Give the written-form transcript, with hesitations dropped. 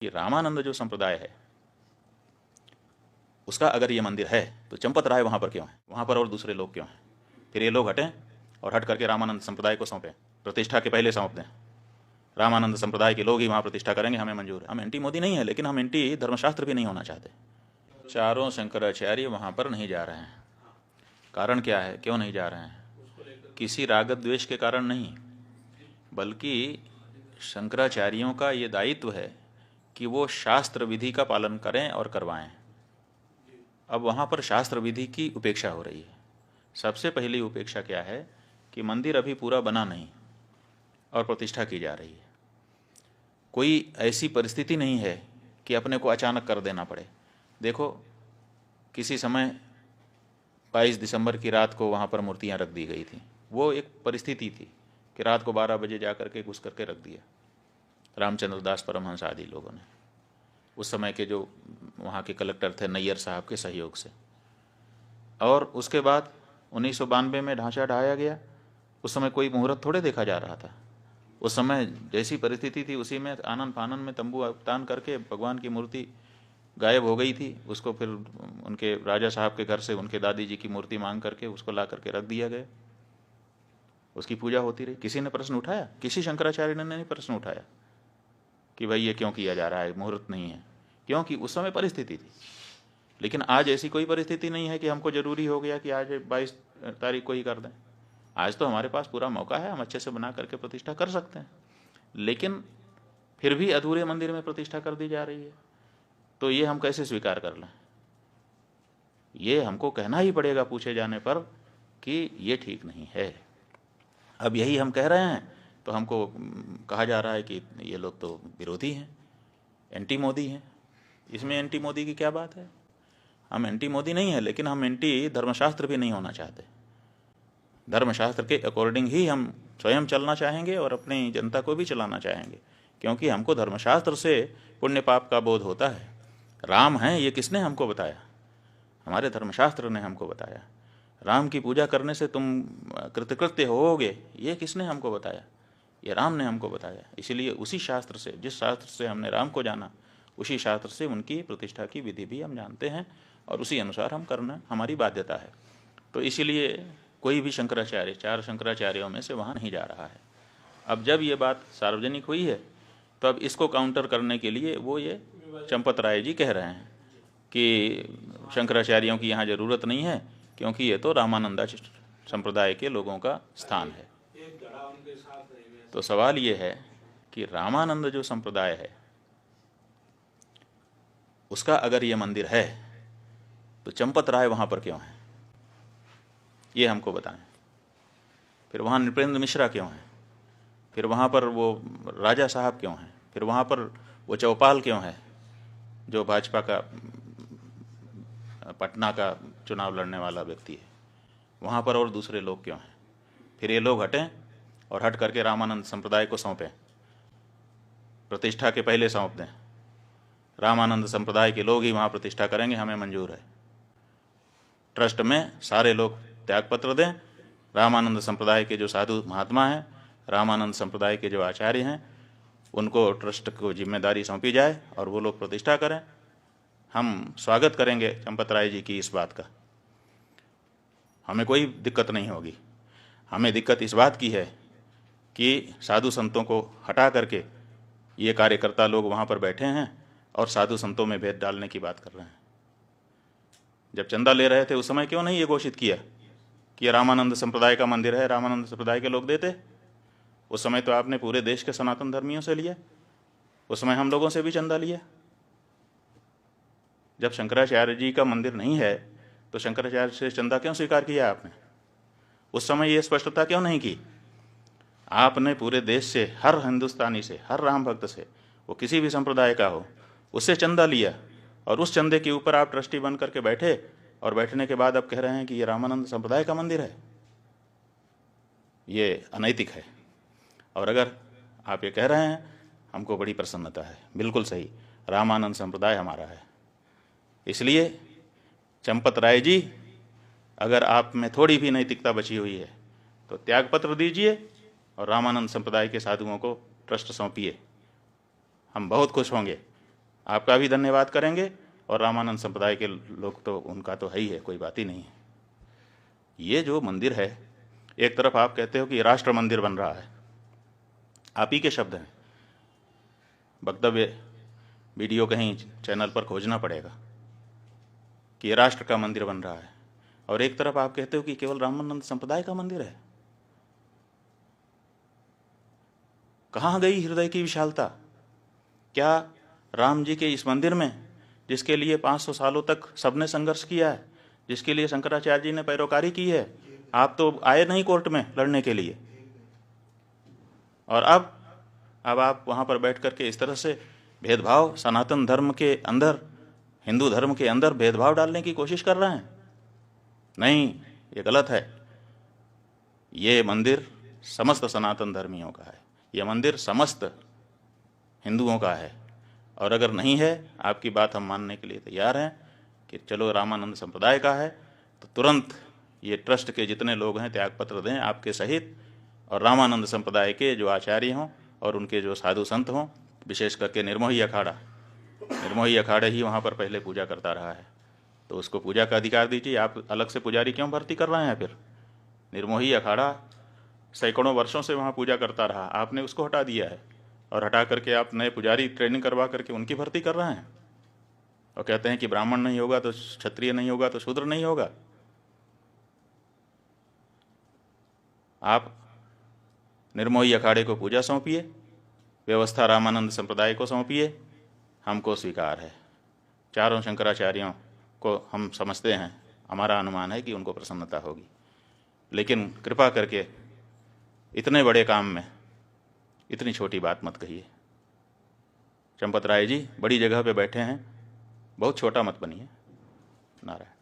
कि रामानंद जो संप्रदाय है उसका अगर ये मंदिर है तो चंपत राय वहाँ पर क्यों है, वहाँ पर और दूसरे लोग क्यों हैं? फिर ये लोग हटें और हट करके रामानंद संप्रदाय को सौंपें, प्रतिष्ठा के पहले सौंप दें। रामानंद संप्रदाय के लोग ही वहाँ प्रतिष्ठा करेंगे, हमें मंजूर है। हम एंटी मोदी नहीं है, लेकिन हम एंटी धर्मशास्त्र भी नहीं होना चाहते। चारों शंकराचार्य वहाँ पर नहीं जा रहे हैं। कारण क्या है, क्यों नहीं जा रहे हैं? किसी राग द्वेष के कारण नहीं, बल्कि शंकराचार्यों का ये दायित्व है कि वो शास्त्र विधि का पालन करें और करवाएं। अब वहाँ पर शास्त्र विधि की उपेक्षा हो रही है। सबसे पहली उपेक्षा क्या है कि मंदिर अभी पूरा बना नहीं और प्रतिष्ठा की जा रही है। कोई ऐसी परिस्थिति नहीं है कि अपने को अचानक कर देना पड़े। देखो, किसी समय 22 दिसंबर की रात को वहाँ पर मूर्तियाँ रख दी गई थी। वो एक परिस्थिति थी कि रात को 12 बजे जा करके घुस करके रख दिया रामचंद्र दास परमहंस आदि लोगों ने, उस समय के जो वहाँ के कलेक्टर थे नैयर साहब के सहयोग से। और उसके बाद 1992 में ढांचा ढाया गया। उस समय कोई मुहूर्त थोड़े देखा जा रहा था। उस समय जैसी परिस्थिति थी उसी में आनन फानन में तंबू तान करके भगवान की मूर्ति गायब हो गई थी। उसको फिर उनके राजा साहब के घर से उनके दादी जी की मूर्ति मांग करके उसको ला करके रख दिया गया। उसकी पूजा होती रही। किसी ने प्रश्न उठाया? किसी शंकराचार्य ने नहीं प्रश्न उठाया कि भाई ये क्यों किया जा रहा है, मुहूर्त नहीं है। क्योंकि उस समय परिस्थिति थी। लेकिन आज ऐसी कोई परिस्थिति नहीं है कि हमको जरूरी हो गया कि आज 22 तारीख को ही कर दें। आज तो हमारे पास पूरा मौका है, हम अच्छे से बना करके प्रतिष्ठा कर सकते हैं। लेकिन फिर भी अधूरे मंदिर में प्रतिष्ठा कर दी जा रही है, तो ये हम कैसे स्वीकार कर लें? ये हमको कहना ही पड़ेगा पूछे जाने पर कि ये ठीक नहीं है। अब यही हम कह रहे हैं तो हमको कहा जा रहा है कि ये लोग तो विरोधी हैं, एंटी मोदी हैं। इसमें एंटी मोदी की क्या बात है? हम एंटी मोदी नहीं है, लेकिन हम एंटी धर्मशास्त्र भी नहीं होना चाहते। धर्मशास्त्र के अकॉर्डिंग ही हम स्वयं चलना चाहेंगे और अपनी जनता को भी चलाना चाहेंगे, क्योंकि हमको धर्मशास्त्र से पुण्य पाप का बोध होता है। राम हैं ये किसने हमको बताया? हमारे धर्मशास्त्र ने हमको बताया। राम की पूजा करने से तुम कृतकृत्य होोगे, ये किसने हमको बताया? ये राम ने हमको बताया। इसलिए उसी शास्त्र से, जिस शास्त्र से हमने राम को जाना, उसी शास्त्र से उनकी प्रतिष्ठा की विधि भी हम जानते हैं और उसी अनुसार हम करना हमारी बाध्यता है। तो इसीलिए कोई भी शंकराचार्य, 4 शंकराचार्यों में से वहाँ नहीं जा रहा है। अब जब ये बात सार्वजनिक हुई है तो अब इसको काउंटर करने के लिए वो ये चंपत राय जी कह रहे हैं कि शंकराचार्यों की यहाँ ज़रूरत नहीं है, क्योंकि ये तो रामानंदा संप्रदाय के लोगों का स्थान है। तो सवाल ये है कि रामानंद जो संप्रदाय है उसका अगर ये मंदिर है तो चंपत राय वहाँ पर क्यों है, ये हमको बताएं। फिर वहाँ नृपेंद्र मिश्रा क्यों है? फिर वहाँ पर वो राजा साहब क्यों हैं? फिर वहाँ पर वो चौपाल क्यों है जो भाजपा का पटना का चुनाव लड़ने वाला व्यक्ति है? वहाँ पर और दूसरे लोग क्यों हैं? फिर ये लोग हटें और हट करके रामानंद संप्रदाय को सौंपें, प्रतिष्ठा के पहले सौंप दें। रामानंद संप्रदाय के लोग ही वहाँ प्रतिष्ठा करेंगे, हमें मंजूर है। ट्रस्ट में सारे लोग त्यागपत्र दें। रामानंद संप्रदाय के जो साधु महात्मा हैं, रामानंद संप्रदाय के जो आचार्य हैं, उनको ट्रस्ट को जिम्मेदारी सौंपी जाए और वो लोग प्रतिष्ठा करें। हम स्वागत करेंगे चंपत राय जी की इस बात का, हमें कोई दिक्कत नहीं होगी। हमें दिक्कत इस बात की है कि साधु संतों को हटा करके ये कार्यकर्ता लोग वहाँ पर बैठे हैं और साधु संतों में भेद डालने की बात कर रहे हैं। जब चंदा ले रहे थे उस समय क्यों नहीं ये घोषित किया कि ये रामानंद संप्रदाय का मंदिर है, रामानंद संप्रदाय के लोग देते? उस समय तो आपने पूरे देश के सनातन धर्मियों से लिया, उस समय हम लोगों से भी चंदा लिया। जब शंकराचार्य जी का मंदिर नहीं है तो शंकराचार्य से चंदा क्यों स्वीकार किया आपने? उस समय ये स्पष्टता क्यों नहीं की? आपने पूरे देश से, हर हिंदुस्तानी से, हर राम भक्त से, वो किसी भी संप्रदाय का हो, उससे चंदा लिया और उस चंदे के ऊपर आप ट्रस्टी बन करके बैठे और बैठने के बाद अब कह रहे हैं कि ये रामानंद संप्रदाय का मंदिर है। ये अनैतिक है। और अगर आप ये कह रहे हैं, हमको बड़ी प्रसन्नता है। बिल्कुल सही, रामानंद संप्रदाय हमारा है। इसलिए चंपत राय जी, अगर आप में थोड़ी भी नैतिकता बची हुई है तो त्यागपत्र दीजिए और रामानंद संप्रदाय के साधुओं को ट्रस्ट सौंपिए। हम बहुत खुश होंगे आपका भी धन्यवाद करेंगे, और रामानंद संप्रदाय के लोग तो उनका तो है ही है, कोई बात ही नहीं है। ये जो मंदिर है, एक तरफ आप कहते हो कि राष्ट्र मंदिर बन रहा है, आप ही के शब्द हैं, वक्तव्य वीडियो कहीं चैनल पर खोजना पड़ेगा कि ये राष्ट्र का मंदिर बन रहा है, और एक तरफ आप कहते हो कि केवल रामानंद संप्रदाय का मंदिर है। कहाँ गई हृदय की विशालता? क्या राम जी के इस मंदिर में, जिसके लिए 500 सालों तक सबने संघर्ष किया है, जिसके लिए शंकराचार्य जी ने पैरोकारी की है, आप तो आए नहीं कोर्ट में लड़ने के लिए, और अब आप वहाँ पर बैठ करके इस तरह से भेदभाव, सनातन धर्म के अंदर, हिंदू धर्म के अंदर भेदभाव डालने की कोशिश कर रहे हैं। नहीं, ये गलत है। ये मंदिर समस्त सनातन धर्मियों का है, ये मंदिर समस्त हिंदुओं का है, और अगर नहीं है, आपकी बात हम मानने के लिए तैयार हैं कि चलो रामानंद संप्रदाय का है, तो तुरंत ये ट्रस्ट के जितने लोग हैं त्यागपत्र दें आपके सहित, और रामानंद संप्रदाय के जो आचार्य हों और उनके जो साधु संत हों, विशेष करके निर्मोही अखाड़ा ही वहाँ पर पहले पूजा करता रहा है, तो उसको पूजा का अधिकार दीजिए। आप अलग से पुजारी क्यों भर्ती कर रहे हैं? फिर निर्मोही अखाड़ा सैकड़ों वर्षों से वहाँ पूजा करता रहा, आपने उसको हटा दिया है, और हटा करके आप नए पुजारी ट्रेनिंग करवा करके उनकी भर्ती कर रहे हैं, और कहते हैं कि ब्राह्मण नहीं होगा तो क्षत्रिय नहीं होगा तो शूद्र नहीं होगा। आप निर्मोही अखाड़े को पूजा सौंपिए, व्यवस्था रामानंद संप्रदाय को सौंपिए, हमको स्वीकार है। चारों शंकराचार्यों को हम समझते हैं, हमारा अनुमान है कि उनको प्रसन्नता होगी, लेकिन कृपा करके इतने बड़े काम में इतनी छोटी बात मत कहिए। चंपत राय जी बड़ी जगह पे बैठे हैं, बहुत छोटा मत बनिए। नारायण।